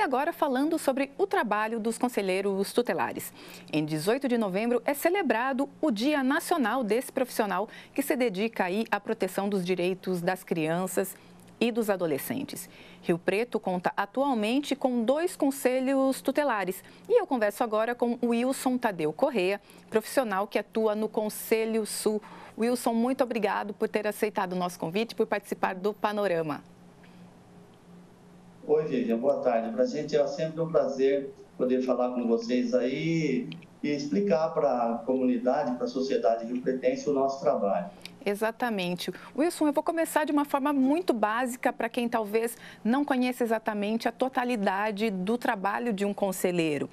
agora falando sobre o trabalho dos conselheiros tutelares. Em 18 de novembro é celebrado o Dia Nacional desse profissional que se dedica aí à proteção dos direitos das crianças e dos adolescentes. Rio Preto conta atualmente com 2 conselhos tutelares e eu converso agora com o Wilson Tadeu Corrêa, profissional que atua no Conselho Sul. Wilson, muito obrigado por ter aceitado o nosso convite e por participar do Panorama. Oi, Vivian, boa tarde. Para a gente é sempre um prazer poder falar com vocês aí e explicar para a comunidade, para a sociedade riopretense o nosso trabalho. Exatamente. Wilson, eu vou começar de uma forma muito básica para quem talvez não conheça exatamente a totalidade do trabalho de um conselheiro.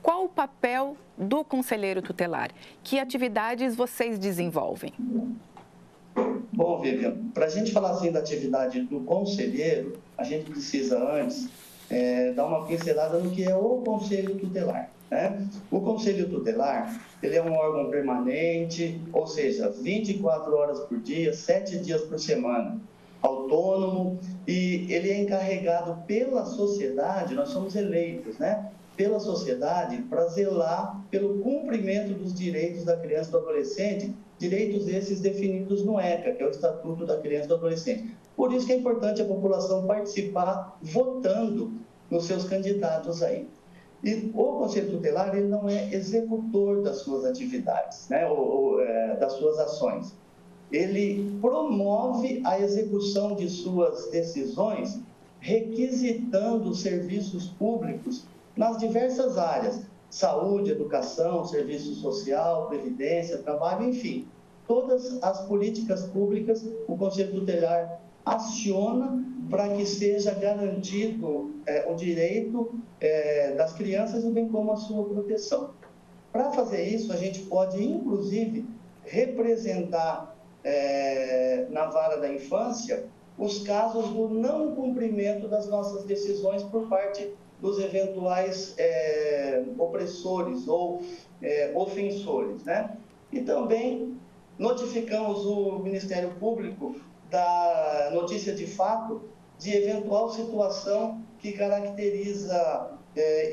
Qual o papel do conselheiro tutelar? Que atividades vocês desenvolvem? Bom, Vivian, para a gente falar assim da atividade do conselheiro, a gente precisa antes dar uma pincelada no que é o Conselho Tutelar, né? O Conselho Tutelar, ele é um órgão permanente, ou seja, 24 horas por dia, 7 dias por semana, autônomo, e ele é encarregado pela sociedade, nós somos eleitos, né? Pela sociedade para zelar pelo cumprimento dos direitos da criança e do adolescente, direitos esses definidos no ECA, que é o Estatuto da Criança e do Adolescente. Por isso que é importante a população participar votando nos seus candidatos aí. E o Conselho Tutelar, ele não é executor das suas atividades, né, das suas ações. Ele promove a execução de suas decisões, requisitando serviços públicos nas diversas áreas: saúde, educação, serviço social, previdência, trabalho, enfim. Todas as políticas públicas, o Conselho Tutelar aciona para que seja garantido o direito das crianças e bem como a sua proteção. Para fazer isso, a gente pode, inclusive, representar na vara da infância os casos do não cumprimento das nossas decisões por parte dos eventuais opressores ou ofensores, né? E também notificamos o Ministério Público da notícia de fato de eventual situação que caracteriza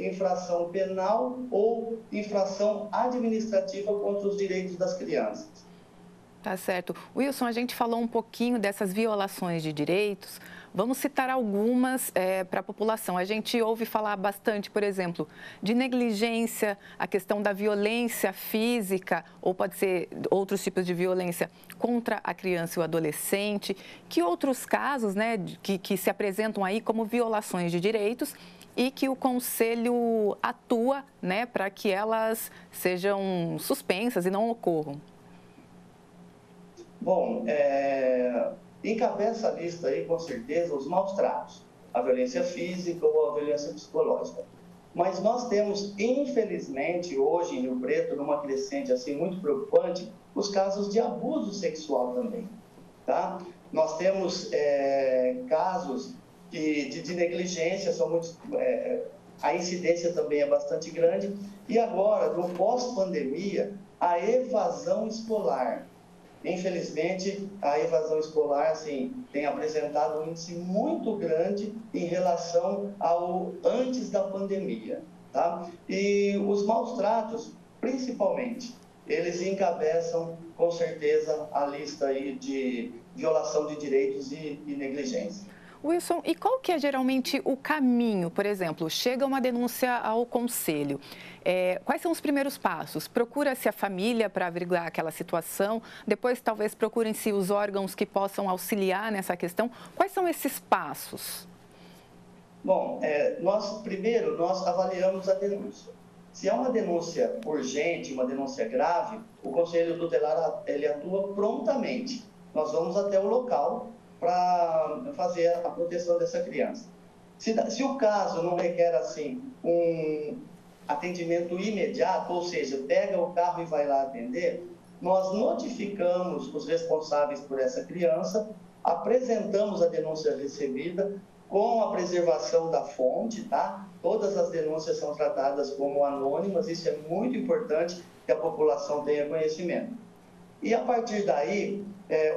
infração penal ou infração administrativa contra os direitos das crianças. Tá certo. Wilson, a gente falou um pouquinho dessas violações de direitos. Vamos citar algumas para a população. A gente ouve falar bastante, por exemplo, de negligência, a questão da violência física, ou pode ser outros tipos de violência contra a criança e o adolescente. Que outros casos, né, que se apresentam aí como violações de direitos e que o Conselho atua, né, para que elas sejam suspensas e não ocorram? Bom, encabeça a lista aí, com certeza, os maus tratos, a violência física ou a violência psicológica. Mas nós temos, infelizmente, hoje em Rio Preto, numa crescente assim muito preocupante, os casos de abuso sexual também, tá? Nós temos casos de negligência, são muitos, a incidência também é bastante grande, e agora, no pós-pandemia, a evasão escolar. Infelizmente, a evasão escolar assim, tem apresentado um índice muito grande em relação ao antes da pandemia, tá? E os maus tratos, principalmente, eles encabeçam, com certeza, a lista aí de violação de direitos e negligência. Wilson, e qual que é geralmente o caminho? Por exemplo, chega uma denúncia ao conselho. Quais são os primeiros passos? Procura-se a família para averiguar aquela situação, depois talvez procurem-se os órgãos que possam auxiliar nessa questão. Quais são esses passos? Bom, primeiro nós avaliamos a denúncia. Se é uma denúncia urgente, uma denúncia grave, o Conselho Tutelar ele atua prontamente. Nós vamos até o local para fazer a proteção dessa criança. Se o caso não requer assim um atendimento imediato, ou seja, pega o carro e vai lá atender, nós notificamos os responsáveis por essa criança, apresentamos a denúncia recebida com a preservação da fonte, tá? Todas as denúncias são tratadas como anônimas, isso é muito importante que a população tenha conhecimento. E, a partir daí,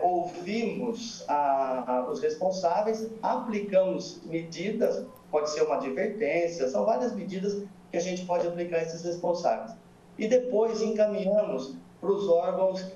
ouvimos os responsáveis, aplicamos medidas, pode ser uma advertência, são várias medidas que a gente pode aplicar a esses responsáveis. E depois encaminhamos para os órgãos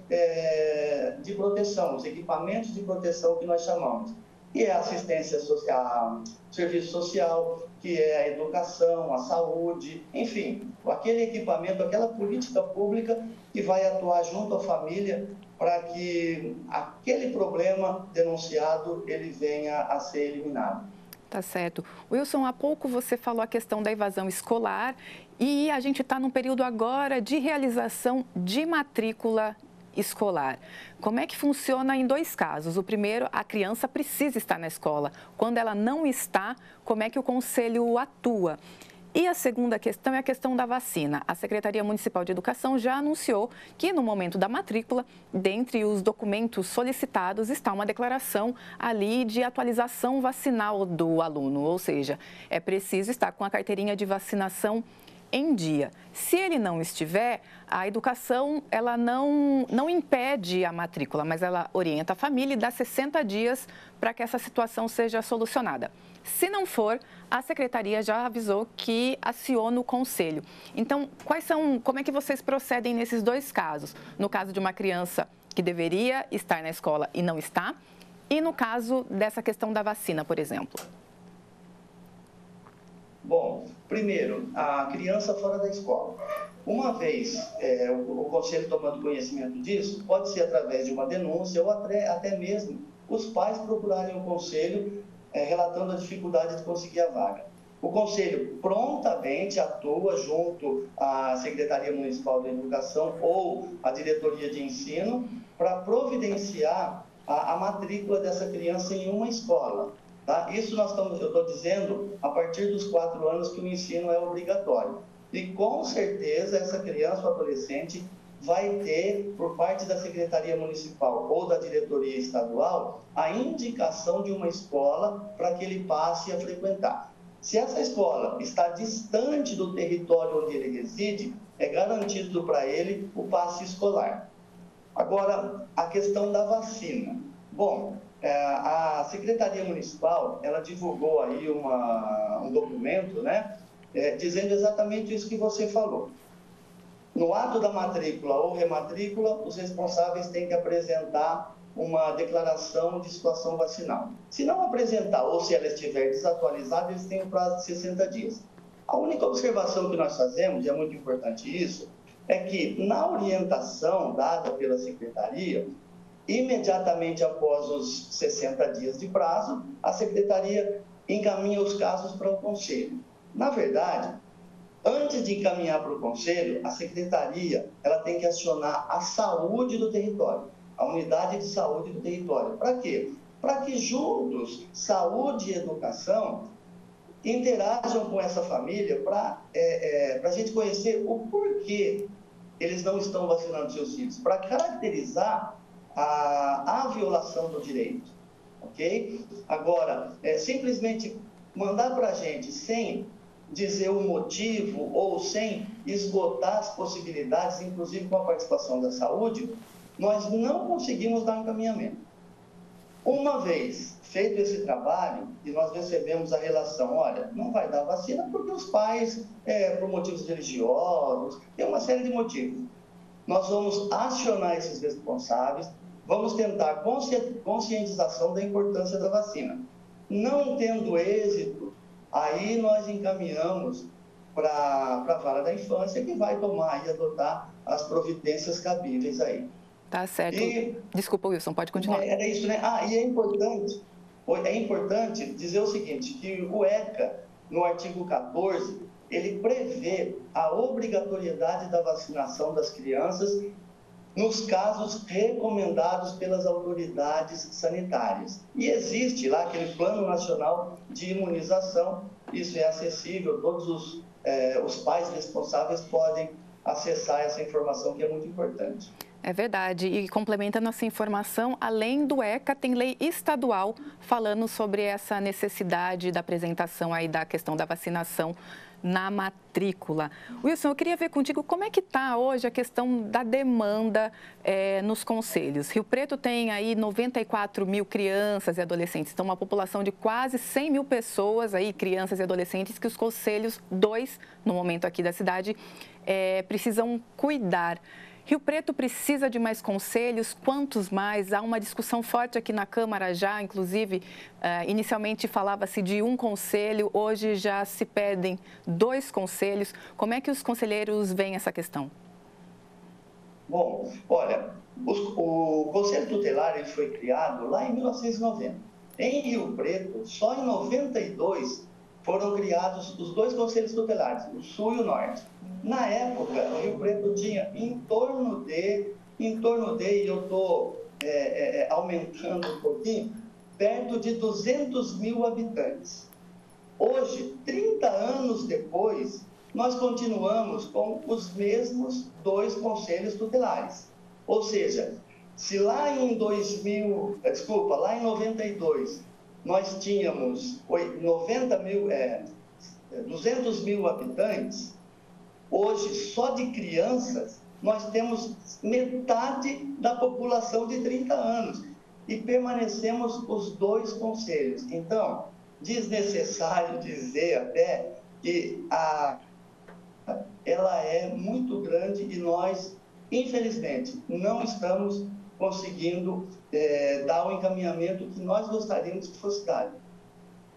de proteção, os equipamentos de proteção que nós chamamos, que é a assistência social, serviço social, que é a educação, a saúde, enfim, aquele equipamento, aquela política pública que vai atuar junto à família para que aquele problema denunciado ele venha a ser eliminado. Tá certo. Wilson, há pouco você falou a questão da evasão escolar e a gente está num período agora de realização de matrícula escolar. Como é que funciona em dois casos? O primeiro, a criança precisa estar na escola. Quando ela não está, como é que o conselho atua? E a segunda questão é a questão da vacina. A Secretaria Municipal de Educação já anunciou que, no momento da matrícula, dentre os documentos solicitados, está uma declaração ali de atualização vacinal do aluno, ou seja, é preciso estar com a carteirinha de vacinação em dia. Se ele não estiver, a educação ela não impede a matrícula, mas ela orienta a família e dá 60 dias para que essa situação seja solucionada. Se não for, a secretaria já avisou que aciona o conselho. Então, como é que vocês procedem nesses dois casos? No caso de uma criança que deveria estar na escola e não está, e no caso dessa questão da vacina, por exemplo? Bom, primeiro, a criança fora da escola. Uma vez o conselho tomando conhecimento disso, pode ser através de uma denúncia ou até mesmo os pais procurarem o conselho relatando a dificuldade de conseguir a vaga. O conselho prontamente atua junto à Secretaria Municipal de Educação ou à Diretoria de Ensino para providenciar a matrícula dessa criança em uma escola. Tá? Isso eu estou dizendo a partir dos 4 anos que o ensino é obrigatório. E com certeza essa criança ou adolescente vai ter, por parte da Secretaria Municipal ou da Diretoria Estadual, a indicação de uma escola para que ele passe a frequentar. Se essa escola está distante do território onde ele reside, é garantido para ele o passe escolar. Agora, a questão da vacina. Bom, a Secretaria Municipal, ela divulgou aí um documento, né, dizendo exatamente isso que você falou. No ato da matrícula ou rematrícula, os responsáveis têm que apresentar uma declaração de situação vacinal. Se não apresentar ou se ela estiver desatualizada, eles têm um prazo de 60 dias. A única observação que nós fazemos, e é muito importante isso, é que na orientação dada pela Secretaria, imediatamente após os 60 dias de prazo, a Secretaria encaminha os casos para o Conselho. Na verdade, antes de encaminhar para o Conselho, a Secretaria ela tem que acionar a saúde do território, a unidade de saúde do território. Para quê? Para que juntos, saúde e educação, interajam com essa família para a gente conhecer o porquê eles não estão vacinando seus filhos, para caracterizar a violação do direito, ok? Agora, simplesmente mandar para a gente sem dizer o motivo ou sem esgotar as possibilidades, inclusive com a participação da saúde, nós não conseguimos dar um encaminhamento. Uma vez feito esse trabalho e nós recebemos a relação, olha, não vai dar vacina porque os pais, por motivos religiosos, tem uma série de motivos. Nós vamos acionar esses responsáveis, vamos tentar conscientização da importância da vacina. Não tendo êxito, aí nós encaminhamos para a vara da infância, que vai tomar e adotar as providências cabíveis aí. Tá certo. Desculpa, Wilson, pode continuar. Era isso, né? E é importante dizer o seguinte, que o ECA, no artigo 14, ele prevê a obrigatoriedade da vacinação das crianças nos casos recomendados pelas autoridades sanitárias. E existe lá aquele Plano Nacional de Imunização, isso é acessível, todos os pais responsáveis podem acessar essa informação que é muito importante. É verdade. E complementando essa informação, além do ECA, tem lei estadual falando sobre essa necessidade da apresentação aí da questão da vacinação na matrícula. Wilson, eu queria ver contigo como é que está hoje a questão da demanda nos conselhos. Rio Preto tem aí 94 mil crianças e adolescentes, então uma população de quase 100 mil pessoas aí, crianças e adolescentes, que os conselhos, 2 no momento aqui da cidade, precisam cuidar. Rio Preto precisa de mais conselhos? Quantos mais? Há uma discussão forte aqui na Câmara já, inclusive, inicialmente falava-se de um conselho, hoje já se pedem 2 conselhos. Como é que os conselheiros veem essa questão? Bom, olha, o Conselho Tutelar ele foi criado lá em 1990. Em Rio Preto, só em 92 foram criados os 2 conselhos tutelares, o Sul e o Norte. Na época, o Rio Preto tinha em torno de, e eu estou aumentando um pouquinho, perto de 200 mil habitantes. Hoje, 30 anos depois, nós continuamos com os mesmos 2 conselhos tutelares. Ou seja, se lá em 92, nós tínhamos 200 mil habitantes, hoje, só de crianças, nós temos metade da população de 30 anos e permanecemos os 2 conselhos. Então, desnecessário dizer até que ela é muito grande e nós, infelizmente, não estamos conseguindo dar o encaminhamento que nós gostaríamos que fosse dado.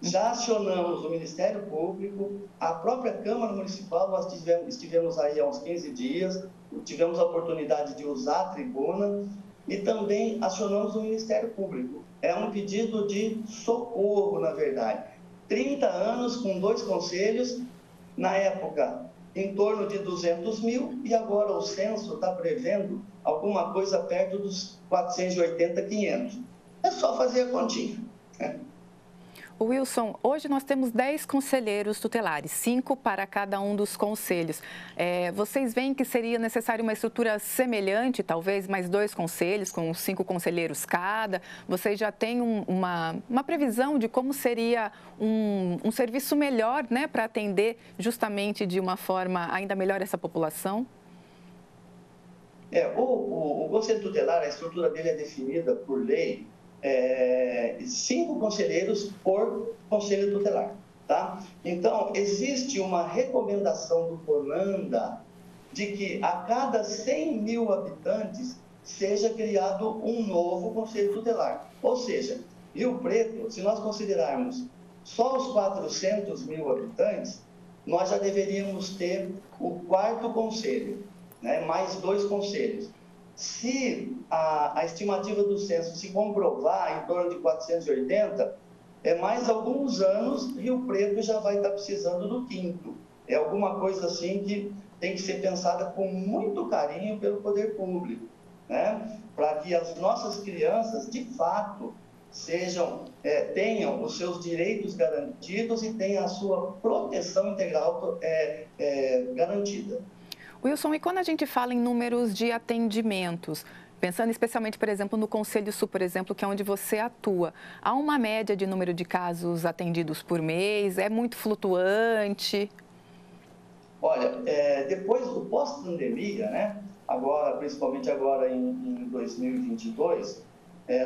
Já acionamos o Ministério Público, a própria Câmara Municipal, nós estivemos aí há uns 15 dias, tivemos a oportunidade de usar a tribuna e também acionamos o Ministério Público. É um pedido de socorro, na verdade. 30 anos com 2 conselhos, na época em torno de 200 mil e agora o censo está prevendo alguma coisa perto dos 480, 500. É só fazer a continha, né? Wilson, hoje nós temos 10 conselheiros tutelares, 5 para cada um dos conselhos. Vocês veem que seria necessário uma estrutura semelhante, talvez mais 2 conselhos, com 5 conselheiros cada? Vocês já têm uma previsão de como seria um serviço melhor, né, para atender justamente de uma forma ainda melhor essa população? O Conselho Tutelar, a estrutura dele é definida por lei, 5 conselheiros por conselho tutelar, tá? Então, existe uma recomendação do CONANDA de que a cada 100 mil habitantes seja criado um novo conselho tutelar. Ou seja, Rio Preto, se nós considerarmos só os 400 mil habitantes, nós já deveríamos ter o 4º conselho, né? Mais 2 conselhos. Se a estimativa do censo se comprovar em torno de 480, mais alguns anos, Rio Preto já vai estar precisando do 5º. É alguma coisa assim que tem que ser pensada com muito carinho pelo poder público, né? Para que as nossas crianças, de fato, tenham os seus direitos garantidos e tenham a sua proteção integral garantida. Wilson, e quando a gente fala em números de atendimentos, pensando especialmente, por exemplo, no Conselho Sul, por exemplo, que é onde você atua, há uma média de número de casos atendidos por mês? É muito flutuante? Olha, depois do pós-pandemia, né, principalmente agora em 2022,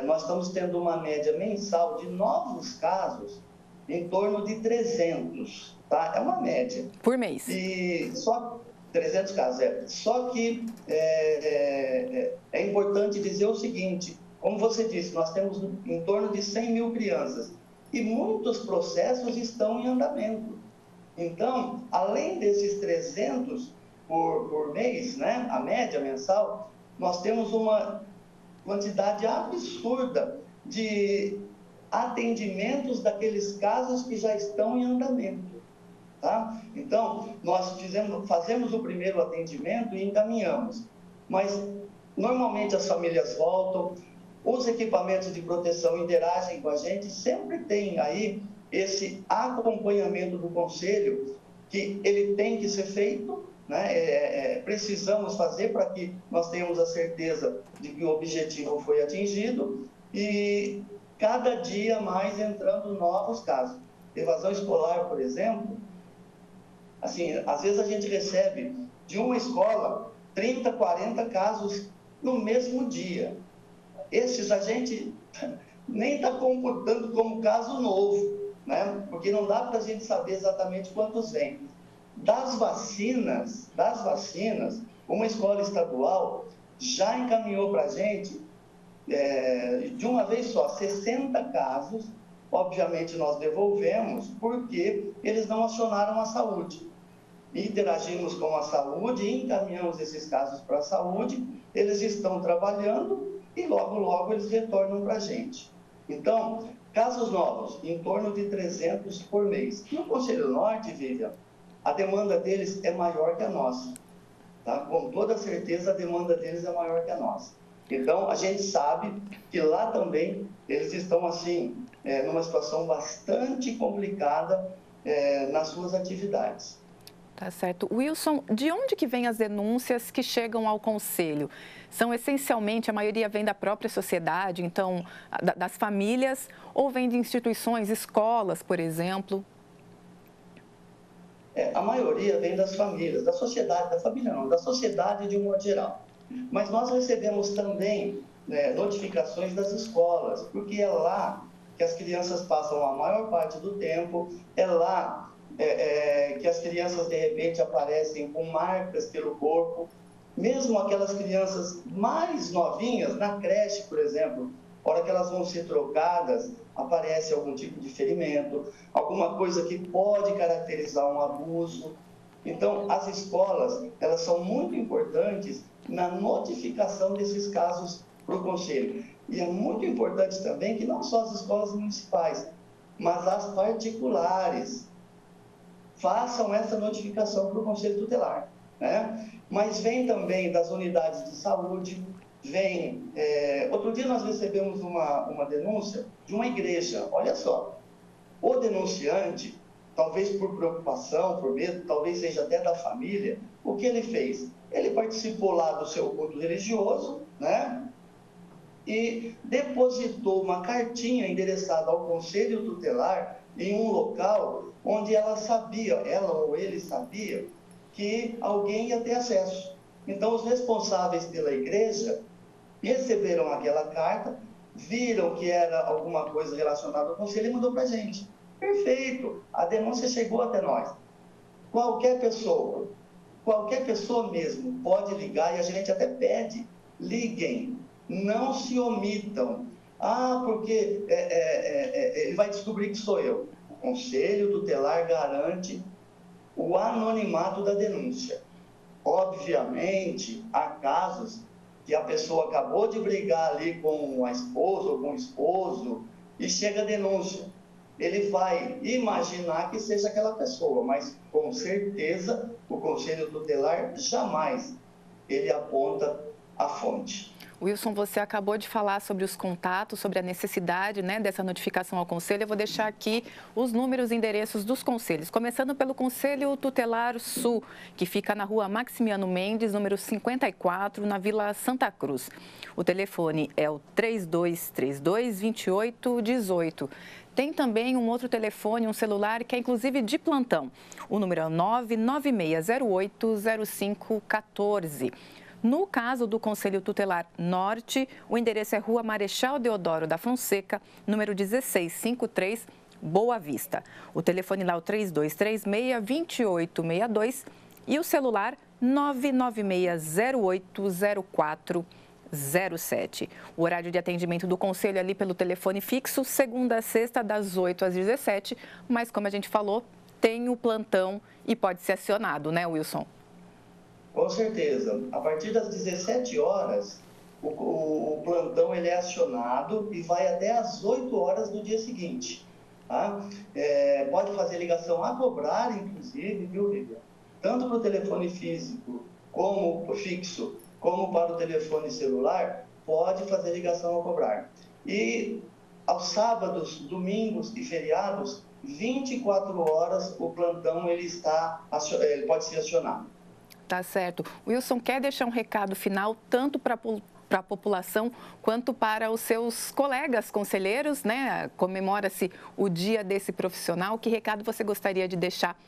nós estamos tendo uma média mensal de novos casos em torno de 300, tá? É uma média. Por mês? E só 300 casos, Só que é importante dizer o seguinte, como você disse, nós temos em torno de 100 mil crianças e muitos processos estão em andamento. Então, além desses 300 por mês, né, a média mensal, nós temos uma quantidade absurda de atendimentos daqueles casos que já estão em andamento. Tá? Então, nós fazemos o primeiro atendimento e encaminhamos, mas normalmente as famílias voltam, os equipamentos de proteção interagem com a gente, sempre tem aí esse acompanhamento do conselho, que ele tem que ser feito, né? Precisamos fazer para que nós tenhamos a certeza de que o objetivo foi atingido e cada dia mais entrando novos casos. Evasão escolar, por exemplo, assim, às vezes a gente recebe de uma escola 30, 40 casos no mesmo dia. Esses a gente nem está computando como caso novo, né? Porque não dá para a gente saber exatamente quantos vêm. Das vacinas, uma escola estadual já encaminhou para a gente, de uma vez só, 60 casos. Obviamente nós devolvemos porque eles não acionaram a saúde. Interagimos com a saúde, encaminhamos esses casos para a saúde, eles estão trabalhando e logo, logo eles retornam para a gente. Então, casos novos, em torno de 300 por mês. No Conselho Norte, Vivian, a demanda deles é maior que a nossa. Tá? Com toda certeza, a demanda deles é maior que a nossa. Então, a gente sabe que lá também eles estão, assim, numa situação bastante complicada nas suas atividades. Tá certo. Wilson, de onde que vêm as denúncias que chegam ao Conselho? São essencialmente, a maioria vem da própria sociedade, então, das famílias, ou vem de instituições, escolas, por exemplo? A maioria vem das famílias, da sociedade, da família não, da sociedade de um modo geral. Mas nós recebemos também notificações das escolas, porque é lá que as crianças passam a maior parte do tempo, é lá que as crianças, de repente, aparecem com marcas pelo corpo, mesmo aquelas crianças mais novinhas, na creche, por exemplo, na hora que elas vão ser trocadas, aparece algum tipo de ferimento, alguma coisa que pode caracterizar um abuso. Então, as escolas, elas são muito importantes na notificação desses casos para o Conselho. E é muito importante também que não só as escolas municipais, mas as particulares façam essa notificação para o Conselho Tutelar, né? Mas vem também das unidades de saúde, outro dia nós recebemos uma denúncia de uma igreja, olha só, o denunciante, talvez por preocupação, por medo, talvez seja até da família, o que ele fez? Ele participou lá do seu culto religioso, né? E depositou uma cartinha endereçada ao Conselho Tutelar em um local onde ela ou ele sabia, que alguém ia ter acesso. Então, os responsáveis pela igreja receberam aquela carta, viram que era alguma coisa relacionada ao Conselho e mandou para a gente. Perfeito, a denúncia chegou até nós. Qualquer pessoa mesmo pode ligar e a gente até pede, liguem, não se omitam. Porque ele vai descobrir que sou eu. O Conselho Tutelar garante o anonimato da denúncia. Obviamente, há casos que a pessoa acabou de brigar ali com a esposa ou com o esposo e chega a denúncia. Ele vai imaginar que seja aquela pessoa, mas com certeza o Conselho Tutelar jamais ele aponta a fonte. Wilson, você acabou de falar sobre os contatos, sobre a necessidade, né, dessa notificação ao Conselho. Eu vou deixar aqui os números e endereços dos conselhos, começando pelo Conselho Tutelar Sul, que fica na rua Maximiano Mendes, número 54, na Vila Santa Cruz. O telefone é o 3232-2818. Tem também um outro telefone, um celular, que é inclusive de plantão. O número é 996080514. No caso do Conselho Tutelar Norte, o endereço é Rua Marechal Deodoro da Fonseca, número 1653, Boa Vista. O telefone lá é o 3236-2862 e o celular 996080407. O horário de atendimento do Conselho é ali pelo telefone fixo, segunda a sexta, das 8 às 17, mas como a gente falou, tem o plantão e pode ser acionado, né, Wilson? Com certeza. A partir das 17 horas, o plantão ele é acionado e vai até às 8 horas do dia seguinte. Tá? Pode fazer ligação a cobrar, inclusive, viu, Vivian? Tanto para o telefone físico, como fixo, como para o telefone celular, pode fazer ligação a cobrar. E aos sábados, domingos e feriados, 24 horas, o plantão ele pode ser acionado. Tá certo. Wilson, quer deixar um recado final tanto para a população quanto para os seus colegas conselheiros, né? Comemora-se o dia desse profissional. Que recado você gostaria de deixar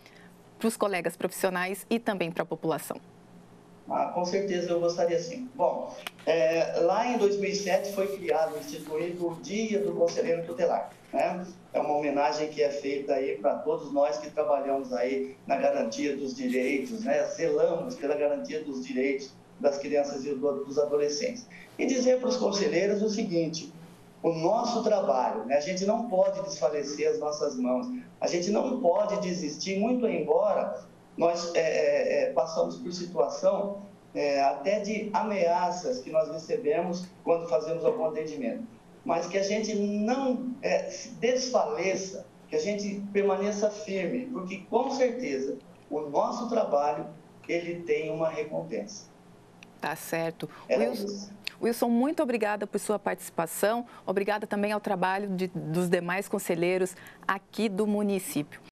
para os colegas profissionais e também para a população? Com certeza eu gostaria sim. Bom, lá em 2007 foi criado, instituído o Dia do Conselheiro Tutelar, né? É uma homenagem que é feita aí para todos nós que trabalhamos aí na garantia dos direitos, né? Zelamos pela garantia dos direitos das crianças e dos adolescentes. E dizer para os conselheiros o seguinte: o nosso trabalho, né? A gente não pode desfalecer as nossas mãos, a gente não pode desistir, muito embora nós passamos por situação até de ameaças que nós recebemos quando fazemos algum atendimento, mas que a gente não se desfaleça, que a gente permaneça firme, porque com certeza o nosso trabalho ele tem uma recompensa. Tá certo. Isso. Wilson, muito obrigada por sua participação. Obrigada também ao trabalho dos demais conselheiros aqui do município.